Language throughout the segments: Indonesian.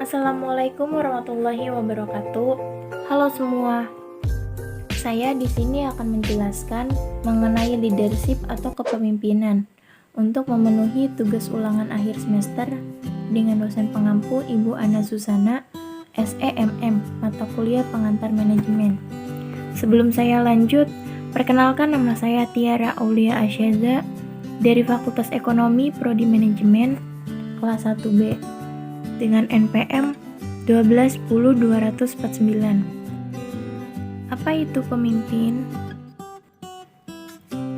Assalamualaikum warahmatullahi wabarakatuh. Halo semua. Saya di sini akan menjelaskan mengenai leadership atau kepemimpinan untuk memenuhi tugas ulangan akhir semester dengan dosen pengampu Ibu Ana Susana, SEMM, mata kuliah pengantar manajemen. Sebelum saya lanjut, perkenalkan nama saya Tiara Aulia Asyaza dari Fakultas Ekonomi Prodi Manajemen kelas 1B dengan NPM 1210249. Apa itu pemimpin?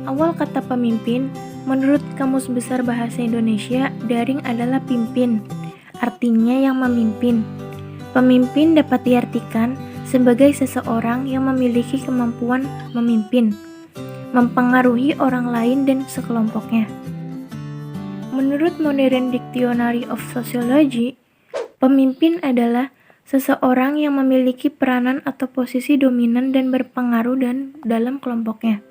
Awal kata pemimpin menurut Kamus Besar Bahasa Indonesia daring adalah pimpin, artinya yang memimpin. Pemimpin dapat diartikan sebagai seseorang yang memiliki kemampuan memimpin, mempengaruhi orang lain dan sekelompoknya. Menurut Modern Dictionary of Sociology, pemimpin adalah seseorang yang memiliki peranan atau posisi dominan dan berpengaruh dalam kelompoknya.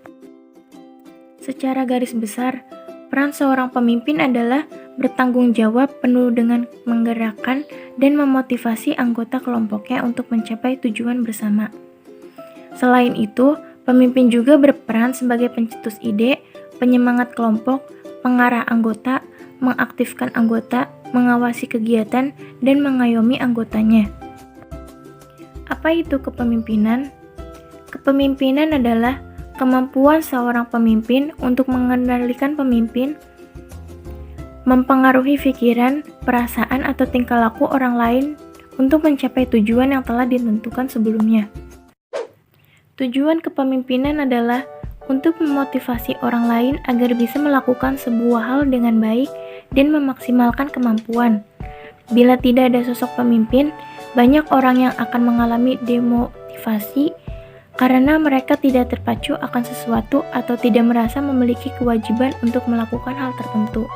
Secara garis besar, peran seorang pemimpin adalah bertanggung jawab penuh dengan menggerakkan dan memotivasi anggota kelompoknya untuk mencapai tujuan bersama. Selain itu, pemimpin juga berperan sebagai pencetus ide, penyemangat kelompok, pengarah anggota, mengaktifkan anggota, mengawasi kegiatan, dan mengayomi anggotanya. Apa itu kepemimpinan? Kepemimpinan adalah kemampuan seorang pemimpin untuk mengendalikan pemimpin, mempengaruhi pikiran, perasaan, atau tingkah laku orang lain untuk mencapai tujuan yang telah ditentukan sebelumnya. Tujuan kepemimpinan adalah untuk memotivasi orang lain agar bisa melakukan sebuah hal dengan baik dan memaksimalkan kemampuan. Bila tidak ada sosok pemimpin, banyak orang yang akan mengalami demotivasi karena mereka tidak terpacu akan sesuatu atau tidak merasa memiliki kewajiban untuk melakukan hal tertentu.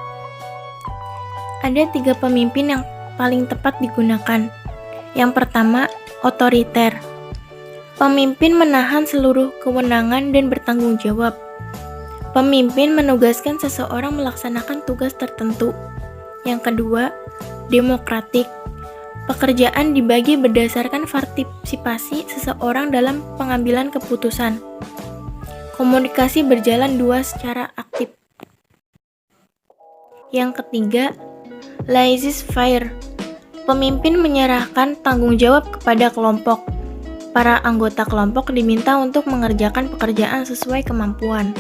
Ada 3 pemimpin yang paling tepat digunakan. Yang pertama, otoriter. Pemimpin menahan seluruh kewenangan dan bertanggung jawab. Pemimpin menugaskan seseorang melaksanakan tugas tertentu. Yang kedua, demokratik. Pekerjaan dibagi berdasarkan partisipasi seseorang dalam pengambilan keputusan. Komunikasi berjalan secara aktif. Yang ketiga, laissez-faire. Pemimpin menyerahkan tanggung jawab kepada kelompok. Para anggota kelompok diminta untuk mengerjakan pekerjaan sesuai kemampuan.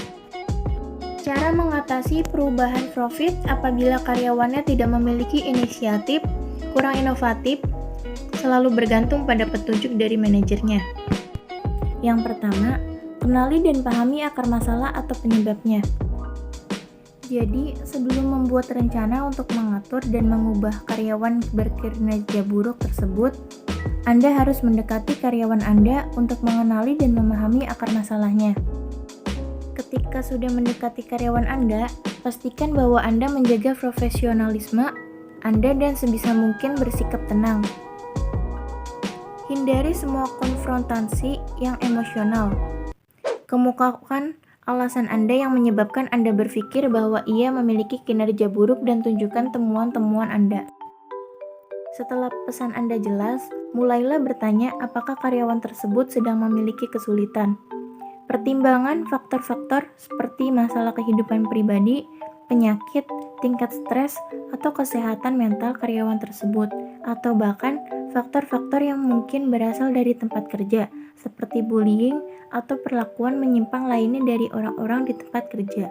Cara mengatasi perubahan profit apabila karyawannya tidak memiliki inisiatif, kurang inovatif, selalu bergantung pada petunjuk dari manajernya. Yang pertama, kenali dan pahami akar masalah atau penyebabnya. Jadi, sebelum membuat rencana untuk mengatur dan mengubah karyawan berkinerja buruk tersebut, Anda harus mendekati karyawan Anda untuk mengenali dan memahami akar masalahnya. Ketika sudah mendekati karyawan Anda, pastikan bahwa Anda menjaga profesionalisme Anda dan sebisa mungkin bersikap tenang. Hindari semua konfrontasi yang emosional. Kemukakan alasan Anda yang menyebabkan Anda berpikir bahwa ia memiliki kinerja buruk dan tunjukkan temuan-temuan Anda. Setelah pesan Anda jelas, mulailah bertanya apakah karyawan tersebut sedang memiliki kesulitan. Pertimbangan faktor-faktor seperti masalah kehidupan pribadi, penyakit, tingkat stres, atau kesehatan mental karyawan tersebut, atau bahkan faktor-faktor yang mungkin berasal dari tempat kerja, seperti bullying atau perlakuan menyimpang lainnya dari orang-orang di tempat kerja.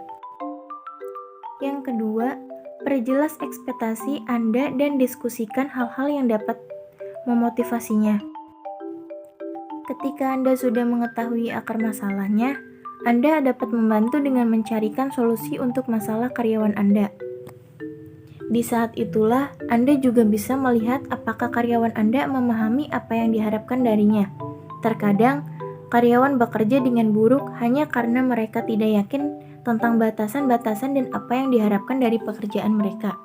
Yang kedua, perjelas ekspektasi Anda dan diskusikan hal-hal yang dapat memotivasinya. Ketika Anda sudah mengetahui akar masalahnya, Anda dapat membantu dengan mencarikan solusi untuk masalah karyawan Anda. Di saat itulah, Anda juga bisa melihat apakah karyawan Anda memahami apa yang diharapkan darinya. Terkadang, karyawan bekerja dengan buruk hanya karena mereka tidak yakin tentang batasan-batasan dan apa yang diharapkan dari pekerjaan mereka.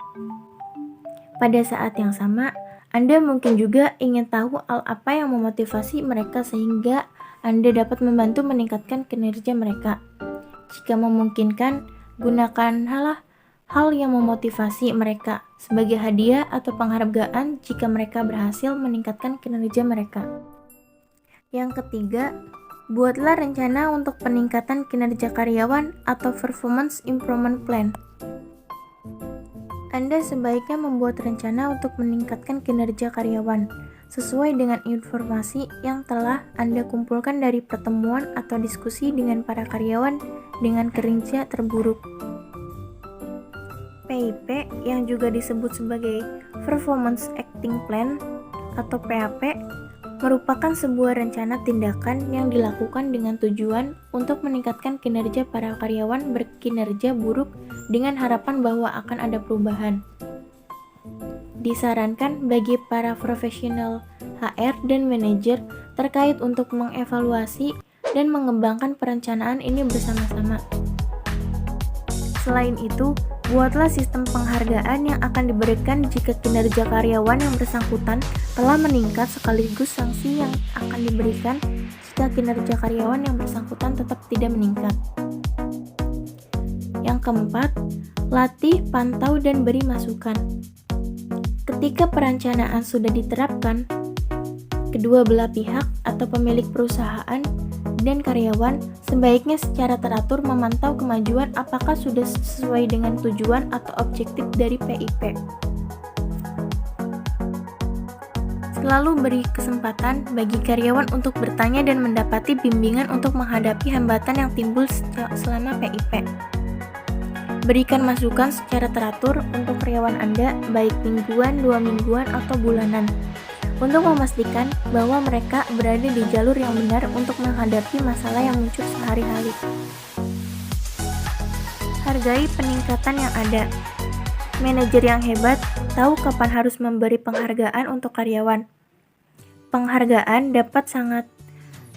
Pada saat yang sama, Anda mungkin juga ingin tahu hal apa yang memotivasi mereka sehingga Anda dapat membantu meningkatkan kinerja mereka. Jika memungkinkan, gunakanlah hal yang memotivasi mereka sebagai hadiah atau penghargaan jika mereka berhasil meningkatkan kinerja mereka. Yang ketiga, buatlah rencana untuk peningkatan kinerja karyawan atau performance improvement plan. Anda sebaiknya membuat rencana untuk meningkatkan kinerja karyawan sesuai dengan informasi yang telah Anda kumpulkan dari pertemuan atau diskusi dengan para karyawan dengan kinerja terburuk. PIP yang juga disebut sebagai Performance Action Plan atau PAP merupakan sebuah rencana tindakan yang dilakukan dengan tujuan untuk meningkatkan kinerja para karyawan berkinerja buruk dengan harapan bahwa akan ada perubahan. Disarankan bagi para profesional HR dan manajer terkait untuk mengevaluasi dan mengembangkan perencanaan ini bersama-sama. Selain itu, buatlah sistem penghargaan yang akan diberikan jika kinerja karyawan yang bersangkutan telah meningkat sekaligus sanksi yang akan diberikan jika kinerja karyawan yang bersangkutan tetap tidak meningkat. Yang keempat, latih, pantau, dan beri masukan. Ketika perencanaan sudah diterapkan, kedua belah pihak atau pemilik perusahaan dan karyawan sebaiknya secara teratur memantau kemajuan apakah sudah sesuai dengan tujuan atau objektif dari PIP. Selalu beri kesempatan bagi karyawan untuk bertanya dan mendapati bimbingan untuk menghadapi hambatan yang timbul selama PIP. Berikan masukan secara teratur untuk karyawan Anda, baik mingguan, 2 mingguan, atau bulanan, untuk memastikan bahwa mereka berada di jalur yang benar untuk menghadapi masalah yang muncul sehari-hari. Hargai peningkatan yang ada. Manajer yang hebat tahu kapan harus memberi penghargaan untuk karyawan. Penghargaan dapat sangat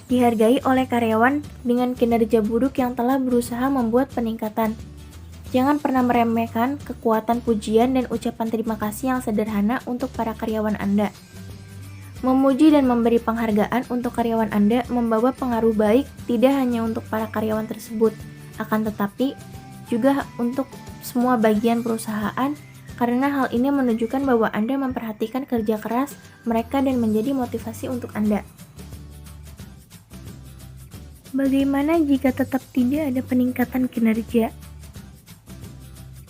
dihargai oleh karyawan dengan kinerja buruk yang telah berusaha membuat peningkatan. Jangan pernah meremehkan kekuatan pujian dan ucapan terima kasih yang sederhana untuk para karyawan Anda. Memuji dan memberi penghargaan untuk karyawan Anda membawa pengaruh baik tidak hanya untuk para karyawan tersebut, akan tetapi juga untuk semua bagian perusahaan, karena hal ini menunjukkan bahwa Anda memperhatikan kerja keras mereka dan menjadi motivasi untuk Anda. Bagaimana jika tetap tidak ada peningkatan kinerja?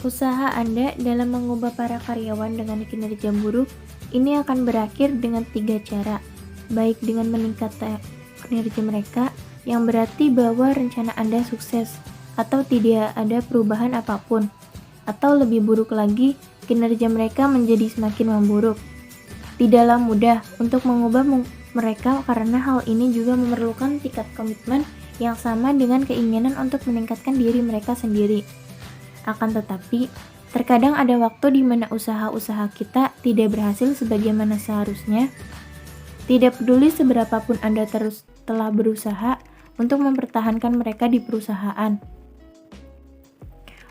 Usaha Anda dalam mengubah para karyawan dengan kinerja buruk ini akan berakhir dengan 3 cara, baik dengan meningkatkan kinerja mereka, yang berarti bahwa rencana Anda sukses, atau tidak ada perubahan apapun, atau lebih buruk lagi, kinerja mereka menjadi semakin memburuk. Tidaklah mudah untuk mengubah mereka karena hal ini juga memerlukan tingkat komitmen yang sama dengan keinginan untuk meningkatkan diri mereka sendiri. Akan tetapi, terkadang ada waktu di mana usaha-usaha kita tidak berhasil sebagaimana seharusnya. Tidak peduli seberapapun Anda telah berusaha untuk mempertahankan mereka di perusahaan.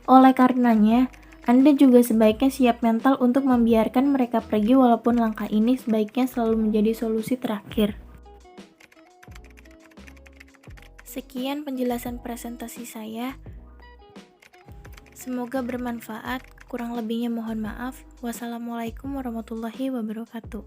Oleh karenanya, Anda juga sebaiknya siap mental untuk membiarkan mereka pergi walaupun langkah ini sebaiknya selalu menjadi solusi terakhir. Sekian penjelasan presentasi saya. Semoga bermanfaat, kurang lebihnya mohon maaf. Wassalamualaikum warahmatullahi wabarakatuh.